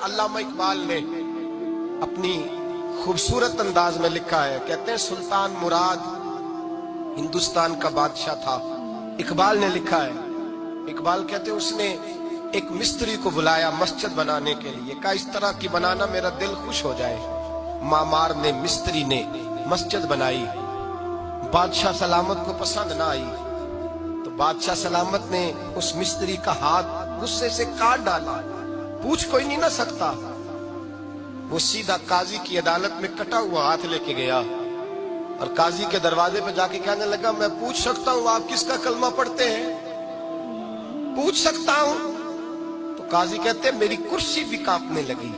علامہ اقبال نے اپنی خوبصورت انداز میں لکھا ہے، کہتے ہیں سلطان مراد ہندوستان کا بادشاہ تھا۔ اقبال نے لکھا ہے، اقبال کہتے ہیں اس نے ایک مستری کو بلایا مسجد بنانے کے لیے، کہا اس طرح کی بنانا میرا دل خوش ہو جائے۔ معمار نے، مستری نے مسجد بنائی، بادشاہ سلامت کو پسند نہ آئی تو بادشاہ سلامت نے اس مستری کا ہاتھ غصے سے کاٹ ڈالا، پوچھ کوئی نہیں نہ سکتا۔ وہ سیدھا قاضی کی عدالت میں کٹا ہوا ہاتھ لے کے گیا اور قاضی کے دروازے پہ جا کے کہنے لگا میں پوچھ سکتا ہوں آپ کس کا کلمہ پڑھتے ہیں؟ پوچھ سکتا ہوں؟ تو قاضی کہتے ہیں میری کرسی بھی کانپنے لگی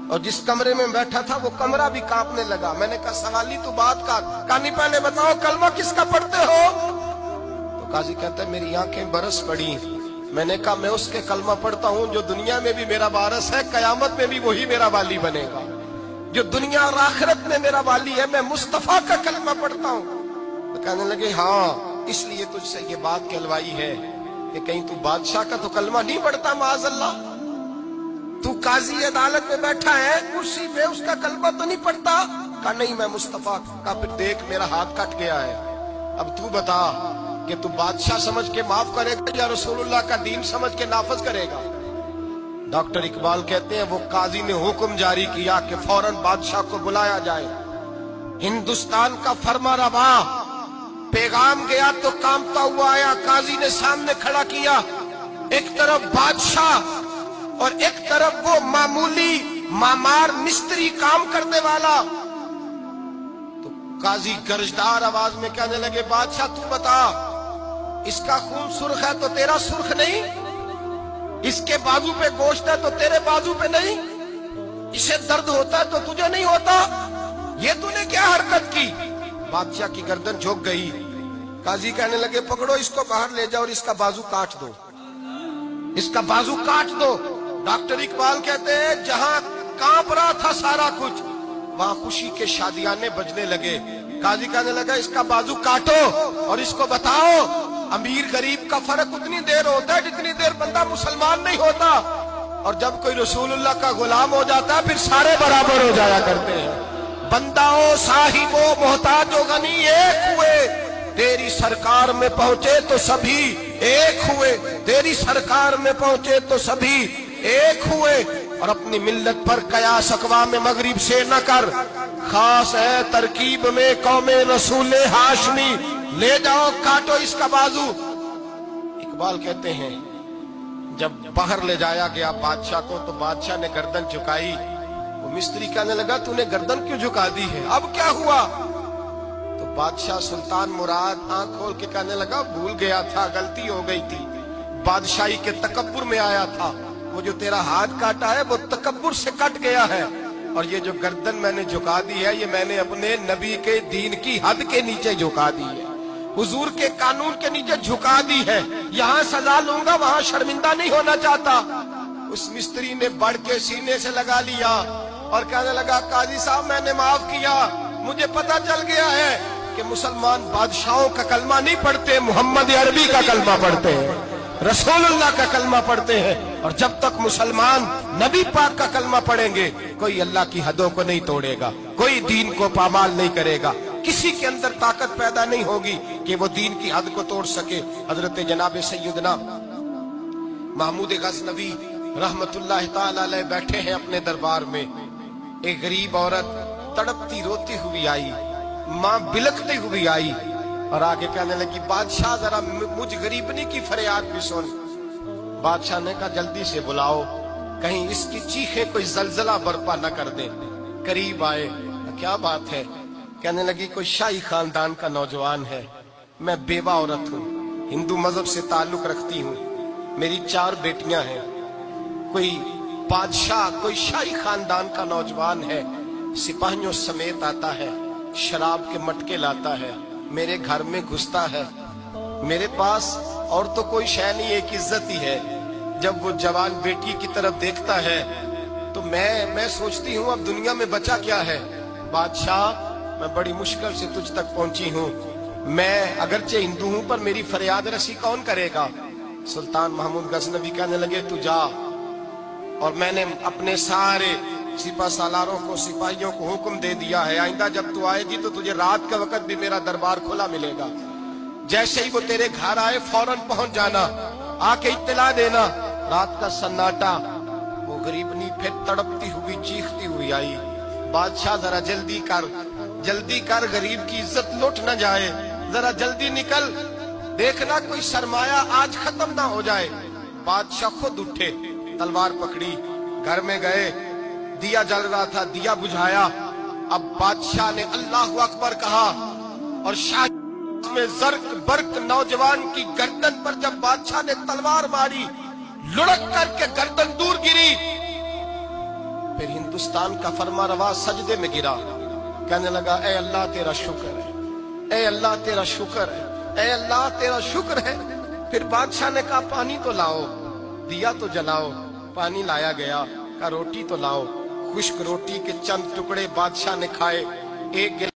اور جس کمرے میں بیٹھا تھا وہ کمرہ بھی کانپنے لگا۔ میں نے کہا سوالی تو بات کا، کہانی پہلے بتاؤ کلمہ کس کا پڑھتے ہو؟ تو قاضی کہتا ہے میری آنکھیں برس پڑی۔ میں نے کہا میں اس کے کلمہ پڑھتا ہوں جو دنیا میں بھی میرا وارث ہے، قیامت میں بھی وہی میرا والی بنے گا۔ جو دنیا اور آخرت میں میرا والی ہے، میں مصطفیٰ کا کلمہ پڑھتا ہوں۔ تو کہنے لگے ہاں اس لیے تجھ سے یہ بات کہلوائی ہے کہ کہیں تو بادشاہ کا تو کلمہ نہیں پڑھتا، معاذ اللہ۔ تو قاضی عدالت میں بیٹھا ہے کرسی پہ، اس کا کلمہ تو نہیں پڑھتا؟ کہا نہیں میں مصطفیٰ کا۔ پھر دیکھ میرا ہاتھ کٹ گیا ہے، اب تو بتا کہ تو بادشاہ سمجھ کے معاف کرے گا یا رسول اللہ کا دین سمجھ کے نافذ کرے گا؟ ڈاکٹر اقبال کہتے ہیں وہ قاضی نے حکم جاری کیا کہ فوراً بادشاہ کو بلایا جائے۔ ہندوستان کا فرما روا پیغام گیا تو کانپتا ہوا آیا، قاضی نے سامنے کھڑا کیا، ایک طرف بادشاہ اور ایک طرف وہ معمولی معمار مستری کام کرنے والا۔ تو قاضی گرجدار آواز میں کہنے لگے بادشاہ تو بتا، اس کا خون سرخ ہے تو تیرا سرخ نہیں؟ اس کے بازو پہ گوشت ہے تو تیرے بازو پہ نہیں؟ اسے درد ہوتا ہے تو تجھے نہیں ہوتا؟ یہ تو نے کیا حرکت کی؟ بادشاہ کی گردن جھک گئی۔ قاضی کہنے لگے پکڑو اس کو باہر لے جاؤ اور اس کا بازو کاٹ دو، اس کا بازو کاٹ دو۔ ڈاکٹر اقبال کہتے ہیں جہاں کانپ رہا تھا سارا کچھ، وہاں خوشی کے شادیانے بجنے لگے۔ قاضی کہنے لگا اس کا بازو کاٹو اور اس کو بتاؤ امیر غریب کا فرق اتنی دیر ہوتا ہے جتنی دیر بندہ مسلمان نہیں ہوتا، اور جب کوئی رسول اللہ کا غلام ہو جاتا ہے پھر سارے برابر ہو جایا کرتے ہیں۔ بنداؤ صاحب و محتاج و غنی ایک ہوئے، تیری سرکار میں پہنچے تو سبھی ایک ہوئے، تیری سرکار میں پہنچے تو سبھی ایک ہوئے۔ اور اپنی ملت پر قیاس اقوام مغرب سے نہ کر، خاص ہے ترکیب میں قوم رسول ہاشمی، لے جاؤ کاٹو اس کا بازو۔ اقبال کہتے ہیں جب باہر لے جایا گیا بادشاہ کو تو بادشاہ نے گردن جھکائی۔ وہ مستری کہنے لگا تو نے گردن کیوں جھکا دی ہے، اب کیا ہوا؟ تو بادشاہ سلطان مراد آنکھ کھول کے کہنے لگا بھول گیا تھا، غلطی ہو گئی تھی، بادشاہی کے تکبر میں آیا تھا، وہ جو تیرا ہاتھ کاٹا ہے وہ تکبر سے کٹ گیا ہے، اور یہ جو گردن میں نے جھکا دی ہے یہ میں نے اپنے نبی کے دین کی حد کے نیچے جھکا دی ہے، حضور کے قانون کے نیچے جھکا دی ہے۔ یہاں سزا لوں گا وہاں شرمندہ نہیں ہونا چاہتا۔ اس مستری نے بڑھ کے سینے سے لگا لیا اور کہنے لگا قاضی صاحب میں نے معاف کیا، مجھے پتا چل گیا ہے کہ مسلمان بادشاہوں کا کلمہ نہیں پڑھتے، محمد عربی کا کلمہ پڑھتے ہیں، رسول اللہ کا کلمہ پڑھتے ہیں، اور جب تک مسلمان نبی پاک کا کلمہ پڑھیں گے کوئی اللہ کی حدوں کو نہیں توڑے گا، کوئی دین کو پامال نہیں کرے گا، کسی کے اندر طاقت پیدا نہیں ہوگی کہ وہ دین کی حد کو توڑ سکے۔ حضرت جناب سیدنا محمود غزنوی رحمت اللہ تعالی علیہ بیٹھے ہیں اپنے دربار میں، ایک غریب عورت تڑپتی روتی ہوئی آئی، ماں بلکتی ہوئی آئی اور آگے کہنے لگی بادشاہ ذرا مجھ غریبنی کی فریاد بھی سن۔ بادشاہ نے کہا جلدی سے بلاؤ، کہیں اس کی چیخیں کوئی زلزلہ برپا نہ کر دے۔ قریب آئے، کیا بات ہے؟ کہنے لگی کوئی شاہی خاندان کا نوجوان ہے، میں بیوہ عورت ہوں، ہندو مذہب سے تعلق رکھتی ہوں، میری 4 بیٹیاں ہیں، کوئی بادشاہ کوئی شاہی خاندان کا نوجوان ہے، سپاہیوں سمیت آتا ہے، شراب کے مٹکے لاتا ہے، میرے گھر میں گھستا ہے، میرے پاس اور تو کوئی شے نہیں، ایک عزت ہی ہے۔ جب وہ جوان بیٹی کی طرف دیکھتا ہے تو میں سوچتی ہوں اب دنیا میں بچا کیا ہے۔ بادشاہ میں بڑی مشکل سے تجھ تک پہنچی ہوں، میں اگرچہ ہندو ہوں پر میری فریاد رسی کون کرے گا؟ سلطان محمود غزنوی کہنے لگے تو جا اور میں نے اپنے سارے سپہ سالاروں کو سپاہیوں کو حکم دے دیا ہے آئندہ جب تو آئے گی تو تجھے رات کا وقت بھی میرا دربار کھلا ملے گا، جیسے ہی وہ تیرے گھر آئے فوراً پہنچ جانا، آ کے اطلاع دینا۔ رات کا سناٹا، وہ غریبنی پھر تڑپتی ہوئی چیختی ہوئی آئی، بادشاہ ذرا جلدی کر غریب کی عزت لٹ نہ جائے، ذرا جلدی نکل، دیکھنا کوئی سرمایہ آج ختم نہ ہو جائے۔ بادشاہ خود اٹھے، تلوار پکڑی، گھر میں گئے، دیا جل رہا تھا، دیا بجھایا۔ اب بادشاہ نے اللہ اکبر کہا اور شاہ میں زرق برق نوجوان کی گردن پر جب بادشاہ نے تلوار ماری، لڑک کر کے گردن دور گری۔ پھر ہندوستان کا فرما روا سجدے میں گرا، کہنے لگا اے اللہ تیرا شکر ہے، اے اللہ تیرا شکر ہے، اے اللہ تیرا شکر ہے۔ پھر بادشاہ نے کہا پانی تو لاؤ، دیا تو جلاؤ، پانی لایا گیا، کہا روٹی تو لاؤ، خشک روٹی کے چند ٹکڑے بادشاہ نے کھائے، ایک